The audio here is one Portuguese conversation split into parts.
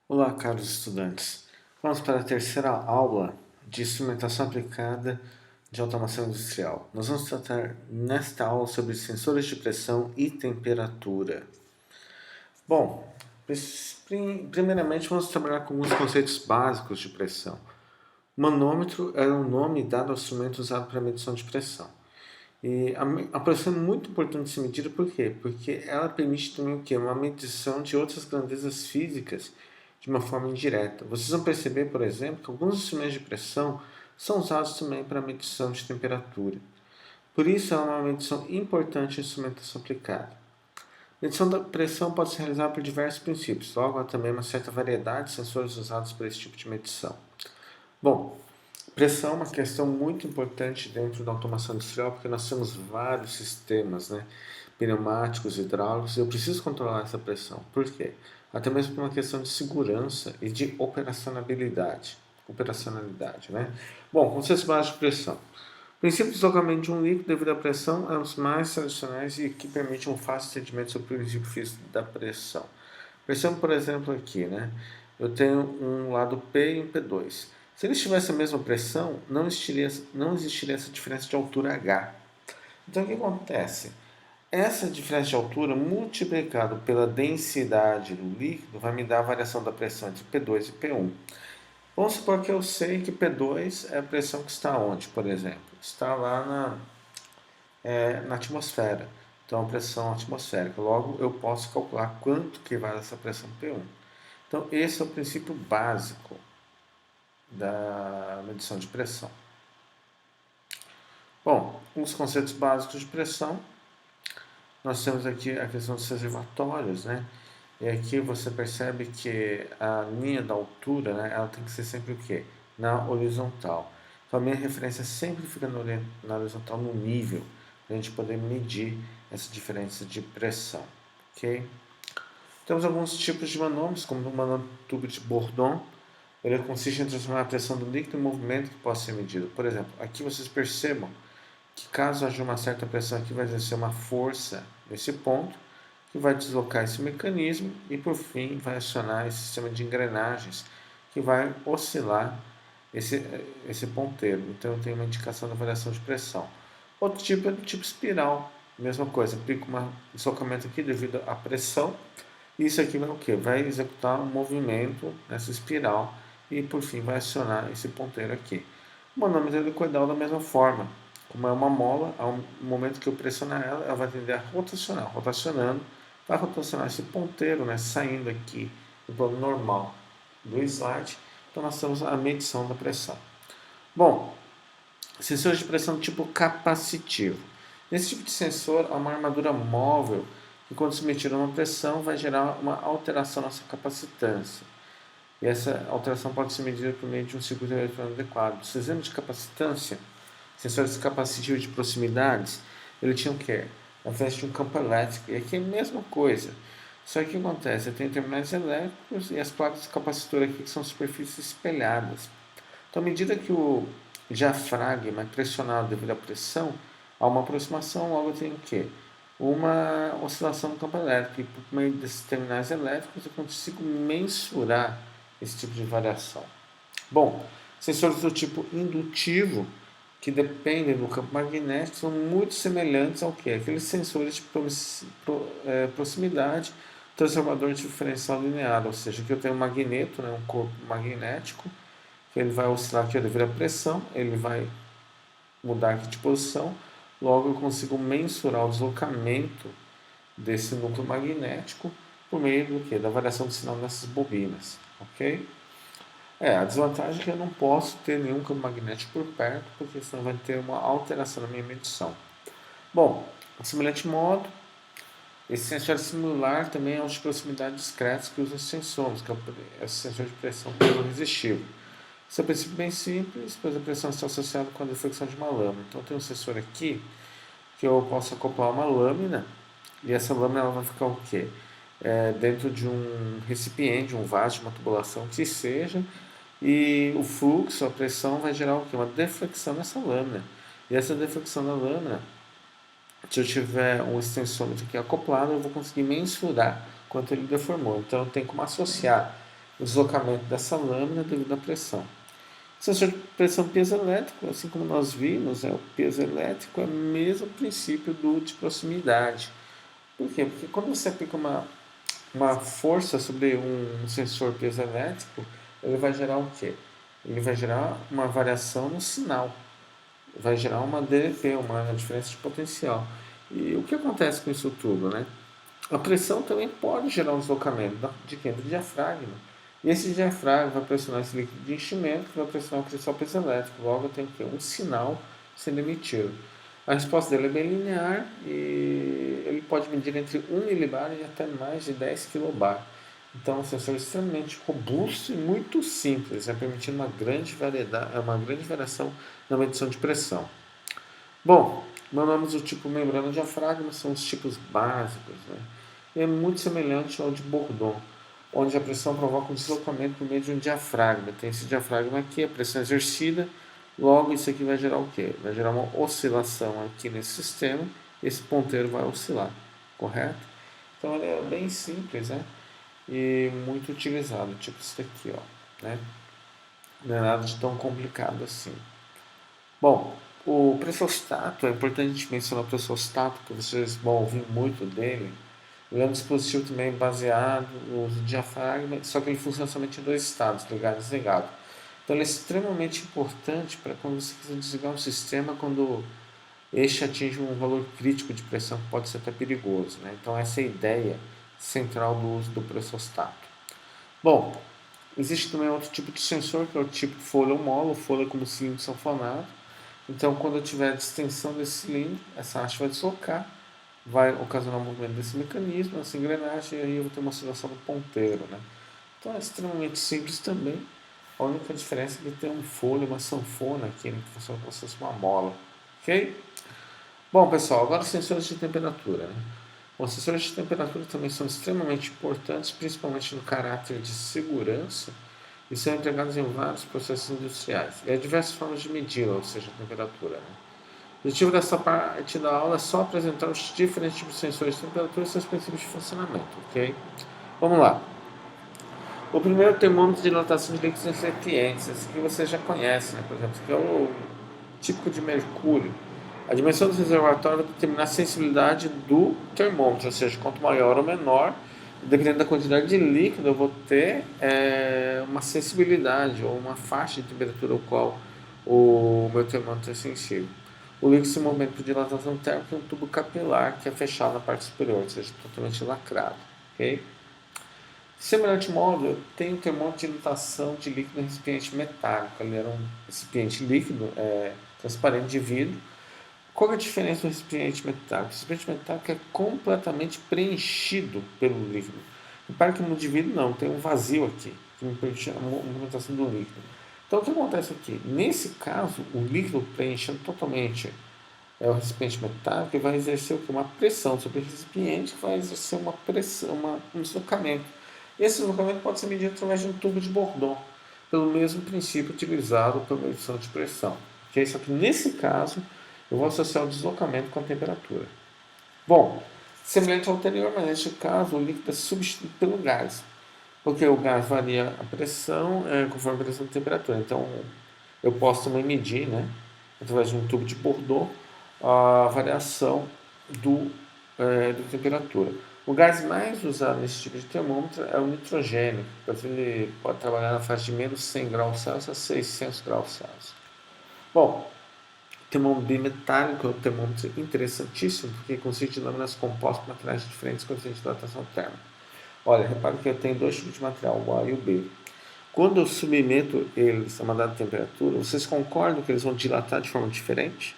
Olá, caros estudantes. Vamos para a terceira aula de instrumentação aplicada de automação industrial. Nós vamos tratar nesta aula sobre sensores de pressão e temperatura. Bom, primeiramente vamos trabalhar com alguns conceitos básicos de pressão. O manômetro é um nome dado ao instrumento usado para medição de pressão. E a pressão é muito importante ser medida, por quê? Porque ela permite também o quê? Uma medição de outras grandezas físicas de uma forma indireta. Vocês vão perceber, por exemplo, que alguns instrumentos de pressão são usados também para medição de temperatura. Por isso, ela é uma medição importante em instrumentação aplicada. A medição da pressão pode ser realizada por diversos princípios, logo há também uma certa variedade de sensores usados para esse tipo de medição. Bom, pressão é uma questão muito importante dentro da automação industrial, porque nós temos vários sistemas, pneumáticos, hidráulicos, e eu preciso controlar essa pressão. Por quê? Até mesmo por uma questão de segurança e de operacionalidade. Bom, conceitos básicos de pressão. O princípio de deslocamento de um líquido devido à pressão é um dos mais tradicionais e que permite um fácil entendimento sobre o princípio físico da pressão. Percebam, por exemplo, aqui, eu tenho um lado P e um P2. Se eles tivessem a mesma pressão, não existiria essa diferença de altura H. Então, o que acontece? Essa diferença de altura multiplicado pela densidade do líquido vai me dar a variação da pressão entre P2 e P1. Vamos supor que eu sei que P2 é a pressão que está onde, por exemplo? Está lá na atmosfera. Então, a pressão atmosférica. Logo, eu posso calcular quanto que vale essa pressão P1. Então, esse é o princípio básico da medição de pressão. Bom, os conceitos básicos de pressão, nós temos aqui a questão dos reservatórios, E aqui você percebe que a linha da altura, ela tem que ser sempre o quê? Na horizontal. Então a minha referência sempre fica na horizontal, no nível, para a gente poder medir essa diferença de pressão, ok? Temos alguns tipos de manômetros, como o manômetro tubo de Bourdon. Ele consiste em transformar a pressão do líquido em movimento que possa ser medido. Por exemplo, aqui vocês percebam que caso haja uma certa pressão aqui, vai exercer uma força nesse ponto, que vai deslocar esse mecanismo e, por fim, vai acionar esse sistema de engrenagens, que vai oscilar esse ponteiro. Então, eu tenho uma indicação da variação de pressão. Outro tipo é do tipo espiral. Mesma coisa, aplico um deslocamento aqui devido à pressão. E isso aqui vai o quê? Vai executar um movimento nessa espiral e, por fim, vai acionar esse ponteiro aqui. O manômetro helicoidal da mesma forma. Como é uma mola, ao momento que eu pressionar ela vai tender a rotacionar. Rotacionando, vai rotacionar esse ponteiro, saindo aqui do plano normal do slide. Então, nós temos a medição da pressão. Bom, sensores de pressão tipo capacitivo. Nesse tipo de sensor, há uma armadura móvel que, quando submetida a uma pressão, vai gerar uma alteração na sua capacitância. E essa alteração pode ser medida por meio de um circuito eletrônico adequado. Os exemplos de capacitância, sensores capacitivos de proximidades, ele tinha o quê? Ao invés de um campo elétrico. E aqui é a mesma coisa. Só que o que acontece? Eu tenho terminais elétricos e as placas de capacitor aqui que são superfícies espelhadas. Então, à medida que o diafragma é pressionado devido à pressão, há uma aproximação, logo eu tenho o quê? Uma oscilação do campo elétrico. E por meio desses terminais elétricos eu consigo mensurar esse tipo de variação. Bom, sensores do tipo indutivo, que dependem do campo magnético, são muito semelhantes ao que? Aqueles sensores de proximidade, transformador diferencial linear, ou seja, aqui eu tenho um magneto, um corpo magnético, que ele vai oscilar aqui devido à pressão, ele vai mudar aqui de posição, logo eu consigo mensurar o deslocamento desse núcleo magnético por meio do quê? Da variação do sinal nessas bobinas, ok? A desvantagem é que eu não posso ter nenhum campo magnético por perto, porque senão vai ter uma alteração na minha medição. Bom, semelhante modo, esse sensor similar também aos de proximidade discretos que usam sensores, que é o sensor de pressão piezo-resistivo. Esse é um princípio bem simples, pois a pressão está associada com a deflexão de uma lâmina. Então, tem um sensor aqui que eu posso acoplar uma lâmina e essa lâmina ela vai ficar o quê? Dentro de um recipiente, um vaso, de uma tubulação que seja, e o fluxo, a pressão vai gerar o quê? Uma deflexão nessa lâmina. E essa deflexão da lâmina, se eu tiver um extensômetro aqui acoplado, eu vou conseguir mensurar quanto ele deformou. Então, eu tenho como associar o deslocamento dessa lâmina devido à pressão. Sensor de pressão piezoelétrico, assim como nós vimos, o peso elétrico é o mesmo princípio do de proximidade. Por quê? Porque quando você aplica uma força sobre um sensor piezoelétrico, ele vai gerar o quê? Ele vai gerar uma variação no sinal, vai gerar uma DDP, uma diferença de potencial. E o que acontece com isso tudo, né? A pressão também pode gerar um deslocamento de quem? Do diafragma. E esse diafragma vai pressionar esse líquido de enchimento, que vai pressionar o cristal piezoelétrico. Logo, tem que ter um sinal sendo emitido. A resposta dele é bem linear e ele pode medir entre 1 milibar e até mais de 10 kilobar. Então, é um sensor extremamente robusto e muito simples, permitindo uma grande variação na medição de pressão. Bom, nome do tipo membrana diafragma são os tipos básicos, né? E é muito semelhante ao de Bourdon, onde a pressão provoca um deslocamento por meio de um diafragma. Tem esse diafragma aqui, a pressão exercida, logo isso aqui vai gerar o quê? Vai gerar uma oscilação aqui nesse sistema, esse ponteiro vai oscilar, correto? Então ele é bem simples, né? E muito utilizado, tipo isso daqui, ó, né? Não é nada de tão complicado assim. Bom, o pressostato, é importante a gente mencionar o pressostato, porque vocês vão ouvir muito dele. Ele é um dispositivo também baseado no uso de diafragma, só que ele funciona somente em dois estados, ligado e desligado. Então ele é extremamente importante para quando você quiser desligar um sistema, quando este atinge um valor crítico de pressão, que pode ser até perigoso, né? Então essa é a ideia central do uso do pressostato. Bom, existe também outro tipo de sensor, que é o tipo folha ou mola. O folha é como cilindro sanfonado. Então, quando eu tiver a distensão desse cilindro, essa haste vai deslocar, vai ocasionar o movimento desse mecanismo, essa engrenagem, e aí eu vou ter uma oscilação do ponteiro, né? Então é extremamente simples também. A única diferença é que tem um folha, uma sanfona aqui, né, que funciona como se fosse uma mola. Ok? Bom, pessoal, agora os sensores de temperatura, né? Os sensores de temperatura também são extremamente importantes, principalmente no caráter de segurança, e são empregados em vários processos industriais. E há diversas formas de medi-la, ou seja, a temperatura, né? O objetivo dessa parte da aula é só apresentar os diferentes tipos de sensores de temperatura e seus princípios de funcionamento, ok? Vamos lá. O primeiro é o termômetro de dilatação de líquidos recipientes. Esse aqui você já conhece, né? Por exemplo, esse aqui é o típico de mercúrio. A dimensão do reservatório vai determinar a sensibilidade do termômetro, ou seja, quanto maior ou menor, dependendo da quantidade de líquido, eu vou ter uma sensibilidade ou uma faixa de temperatura ao qual o meu termômetro é sensível. O líquido se movimenta por dilatação térmica em um tubo capilar que é fechado na parte superior, ou seja, totalmente lacrado. Okay? Semelhante modo, eu tenho um termômetro de dilatação de líquido em recipiente metálico. Ele era um recipiente líquido, transparente de vidro. Qual é a diferença do recipiente metálico? O recipiente metálico é completamente preenchido pelo líquido. Repare que no de vidro não, tem um vazio aqui, que me permite a movimentação do líquido. Então o que acontece aqui? Nesse caso, o líquido preenchendo totalmente o recipiente metálico, vai exercer uma pressão sobre o recipiente, que vai exercer uma pressão, um deslocamento. Esse deslocamento pode ser medido através de um tubo de Bourdon, pelo mesmo princípio utilizado para a medição de pressão. Okay? Só que nesse caso, eu vou associar o deslocamento com a temperatura. Bom, semelhante ao anterior, mas neste caso o líquido é substituído pelo gás, porque o gás varia a pressão conforme a variação de temperatura. Então, eu posso também medir, né, através de um tubo de Bourdon, a variação da temperatura. O gás mais usado nesse tipo de termômetro é o nitrogênio, pois ele pode trabalhar na faixa de menos 100 graus Celsius a 600 graus Celsius. Bom, o termômetro bimetálico é um termômetro interessantíssimo, porque consiste de lâminas compostas com materiais de diferentes coeficientes de dilatação térmica. Olha, repare que eu tenho dois tipos de material, o A e o B. Quando eu submeto eles a uma dada temperatura, vocês concordam que eles vão dilatar de forma diferente?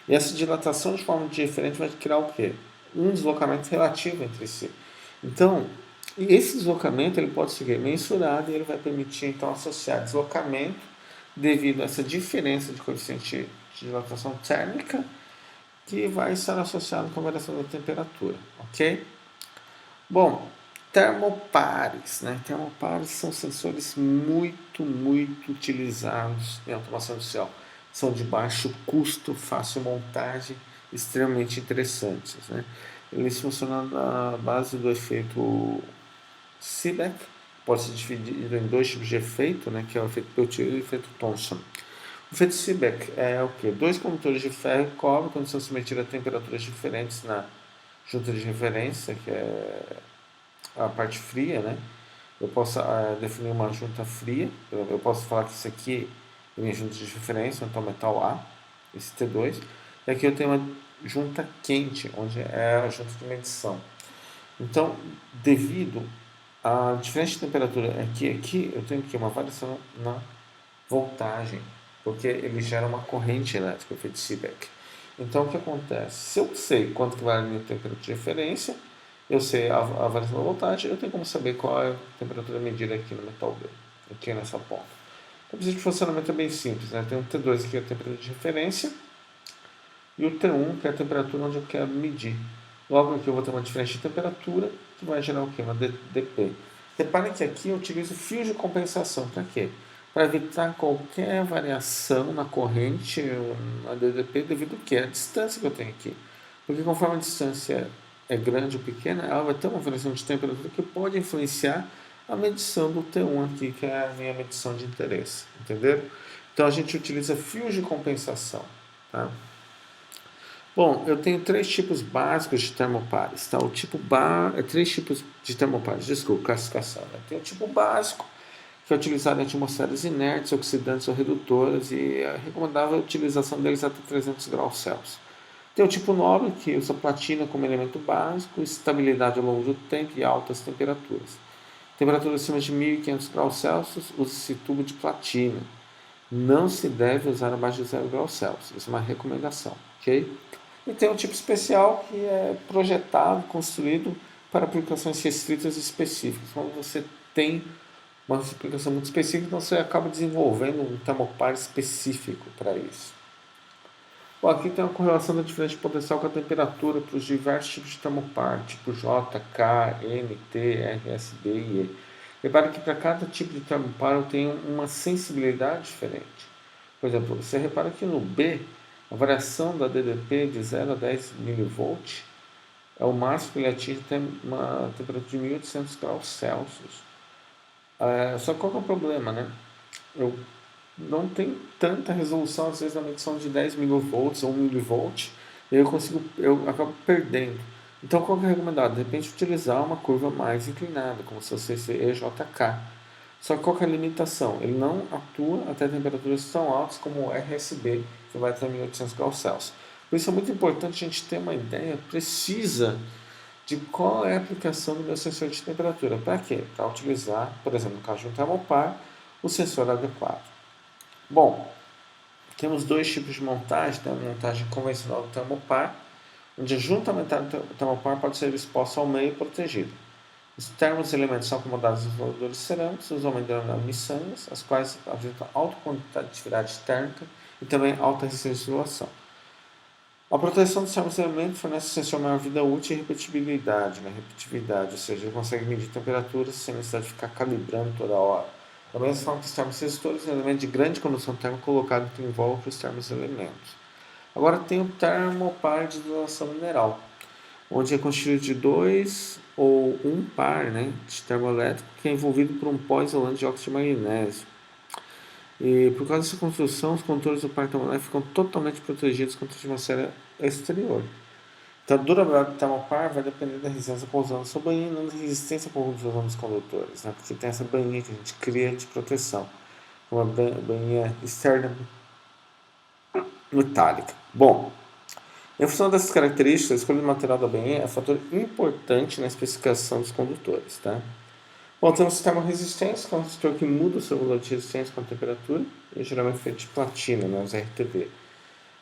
E essa dilatação de forma diferente vai criar o quê? Um deslocamento relativo entre si. Então, esse deslocamento ele pode ser mensurado e ele vai permitir então associar deslocamento devido a essa diferença de coeficiente de dilatação térmica que vai estar associado com a variação da temperatura, ok? Bom, termopares, né? Termopares são sensores muito utilizados em automação industrial. São de baixo custo, fácil montagem, extremamente interessantes, né? Eles funcionam na base do efeito Seebeck, pode ser dividido em dois tipos de efeito, né, que é o efeito Peltier e o efeito Thomson. O efeito Seebeck é o quê? Dois condutores de ferro e cobre, quando são submetidos a temperaturas diferentes na junta de referência, que é a parte fria, né? Eu posso definir uma junta fria, eu posso falar que isso aqui é minha junta de referência, então metal A, esse T2, e aqui eu tenho uma junta quente, onde é a junta de medição. Então, devido à diferença de temperatura aqui eu tenho aqui uma variação na voltagem, porque ele gera uma corrente elétrica, o efeito Seebeck. Então, o que acontece? Se eu sei quanto que vale a minha temperatura de referência, eu sei a variação da voltagem, eu tenho como saber qual é a temperatura medida aqui no metal B, aqui nessa ponta. Então, o princípio de funcionamento é bem simples, né? Tem um T2 que é a temperatura de referência, e o T1 que é a temperatura onde eu quero medir. Logo aqui eu vou ter uma diferença de temperatura, que vai gerar o quê? Uma dP. Reparem que aqui eu utilizo fios de compensação. Para quê? Para evitar qualquer variação na corrente, na DDP, devido ao que? A distância que eu tenho aqui. Porque conforme a distância é grande ou pequena, ela vai ter uma variação de temperatura que pode influenciar a medição do T1 aqui, que é a minha medição de interesse. Entenderam? Então a gente utiliza fios de compensação. Tá? Bom, eu tenho três tipos básicos de termopares, tá? O tipo três tipos de termopares, desculpa, classificação. Né? Tem o tipo básico, que é utilizado em atmosferas inertes, oxidantes ou redutoras, e é recomendável a utilização deles até 300 graus Celsius. Tem o tipo nobre, que usa platina como elemento básico, estabilidade ao longo do tempo e altas temperaturas. Temperatura acima de 1500 graus Celsius, usa-se tubo de platina. Não se deve usar abaixo de 0 graus Celsius, isso é uma recomendação, ok? E tem um tipo especial que é projetado, construído para aplicações restritas e específicas. Quando você tem uma aplicação muito específica, então você acaba desenvolvendo um termopar específico para isso. Bom, aqui tem uma correlação da diferença de potencial com a temperatura para os diversos tipos de termopar, tipo J, K, M, T, R, S, B e E. Repare que para cada tipo de termopar eu tenho uma sensibilidade diferente. Por exemplo, você repara que no B, a variação da DDP de 0 a 10 mV é o máximo que ele atinge até uma temperatura de 1800 graus Celsius. Só que qual que é o problema, né? Eu não tenho tanta resolução, às vezes, na medição de 10 mV ou 1 mV, e eu acabo perdendo. Então, qual que é recomendado? De repente, utilizar uma curva mais inclinada, como se fosse esse EJK. Só que qual que é a limitação? Ele não atua até temperaturas tão altas como o RSB, que vai até 1800 graus Celsius. Por isso é muito importante a gente ter uma ideia precisa de qual é a aplicação do meu sensor de temperatura. Para quê? Para utilizar, por exemplo, no caso de um termopar, o sensor adequado. Bom, temos dois tipos de montagem, né? A montagem convencional do termopar, onde a junta metálica do termopar pode ser exposta ao meio e protegida. Os termos elementos são acomodados nos isoladores cerâmicos, usualmente denominados miçangas, as quais apresentam alta condutividade térmica e também alta resistência de oscilação. A proteção dos termos elementos fornece ao sensor maior vida útil e repetibilidade, né? Repetitividade, ou seja, ele consegue medir temperaturas sem necessidade de ficar calibrando toda hora. Da mesma forma que os termos resistores, um elemento de grande condução térmica colocado que envolve os termos elementos. Agora tem o termopar de isolação mineral, onde é constituído de dois ou um par, né, de termoelétrico que é envolvido por um pó isolante de óxido de magnésio. E por causa dessa construção, os condutores do par termoelétrico ficam totalmente protegidos contra a atmosfera exterior. Então, a durabilidade do termopar vai depender da resistência causada na sua bainha e não da resistência causada nos condutores, né, porque tem essa bainha que a gente cria de proteção, uma bainha externa metálica. Bom, em função dessas características, a escolha do material da bainha é um fator importante na especificação dos condutores. Tá? Bom, temos o termorresistência, que é um resistor que muda o seu valor de resistência com a temperatura, e geralmente feito de platina, né, os RTB.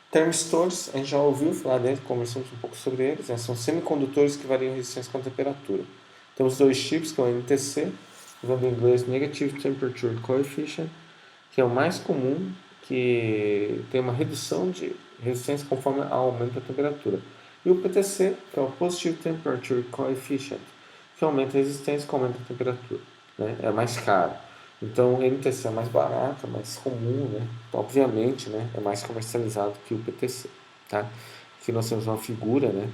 Termistores, a gente já ouviu falar dele, conversamos um pouco sobre eles, né, são semicondutores que variam a resistência com a temperatura. Temos dois tipos, que é o NTC, usando em inglês Negative Temperature Coefficient, que é o mais comum, que tem uma redução de resistência conforme aumenta a temperatura. E o PTC, que é o Positive Temperature Coefficient, que aumenta a resistência com aumenta a temperatura. Né? É mais caro. Então o NTC é mais barato, é mais comum, né? Obviamente, né? É mais comercializado que o PTC. Tá? Aqui nós temos uma figura, né,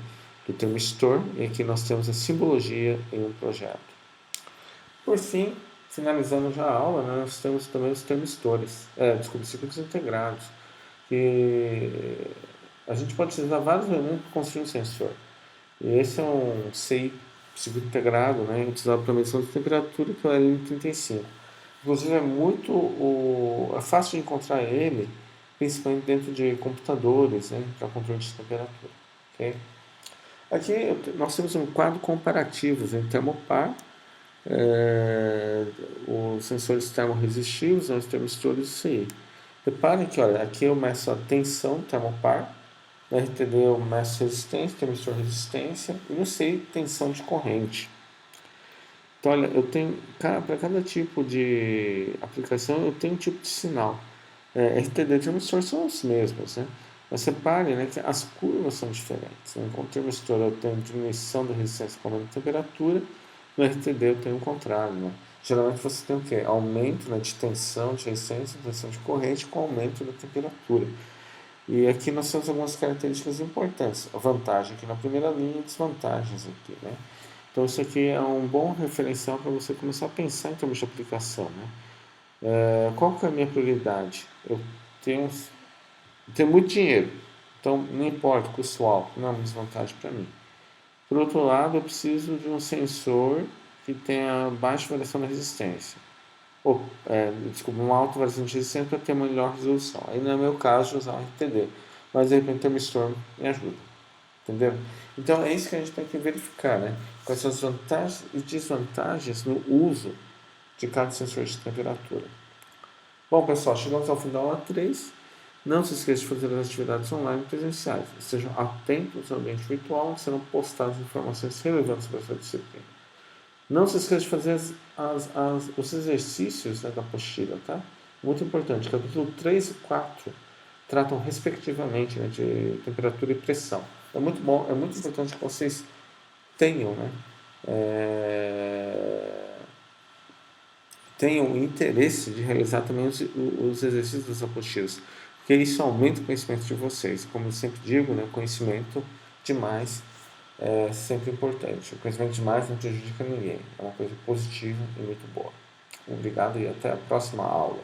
do termistor, e aqui nós temos a simbologia em um projeto. Por fim, finalizando já a aula, né, nós temos também os termistores, circuitos integrados, que a gente pode utilizar vários elementos para construir um sensor. E esse é um CI, circuito integrado, né, utilizado para medição de temperatura, que é o LM35. Inclusive é fácil de encontrar ele, principalmente dentro de computadores, né, para controle de temperatura. Okay? Aqui nós temos um quadro comparativo em termopar, os sensores termorresistivos, os termistores CI. Reparem que, olha, aqui eu meço a tensão termopar, no RTD eu meço resistência, termistor resistência, e no CI tensão de corrente. Então, olha, eu tenho, para cada tipo de aplicação, eu tenho um tipo de sinal. RTD e termistor são os mesmos, né? Mas repare, né, que as curvas são diferentes. Né? Com o termistor eu tenho diminuição da resistência com aumento de temperatura, no RTD eu tenho o contrário. Né? Geralmente você tem o quê? Aumento, né, de tensão, de resistência, tensão de corrente com aumento da temperatura. E aqui nós temos algumas características importantes. A vantagem aqui na primeira linha e desvantagens aqui, né? Então isso aqui é um bom referencial para você começar a pensar em termos de aplicação, né? Qual que é a minha prioridade? Eu tenho muito dinheiro, então não importa, custo alto, não é uma desvantagem para mim. Por outro lado, eu preciso de um sensor que tenha baixa variação da resistência. Uma alta variação de resistência para ter uma melhor resolução. Aí não é meu caso de usar um RTD, mas de repente o termistor me ajuda. Entendeu? Então é isso que a gente tem que verificar, né? Quais são as vantagens e desvantagens no uso de cada sensor de temperatura. Bom, pessoal, chegamos ao fim da aula 3. Não se esqueça de fazer as atividades online e presenciais. Estejam atentos ao ambiente virtual, onde serão postadas informações relevantes para a sua disciplina. Não se esqueça de fazer os exercícios, né, da apostila, tá? Muito importante. Capítulo 3 e 4 tratam respectivamente, né, de temperatura e pressão. É muito bom, é muito importante que vocês tenham, né, tenham interesse de realizar também os exercícios das apostilas, porque isso aumenta o conhecimento de vocês. Como eu sempre digo, né, conhecimento demais é sempre importante. O conhecimento demais não prejudica ninguém. É uma coisa positiva e muito boa. Obrigado e até a próxima aula.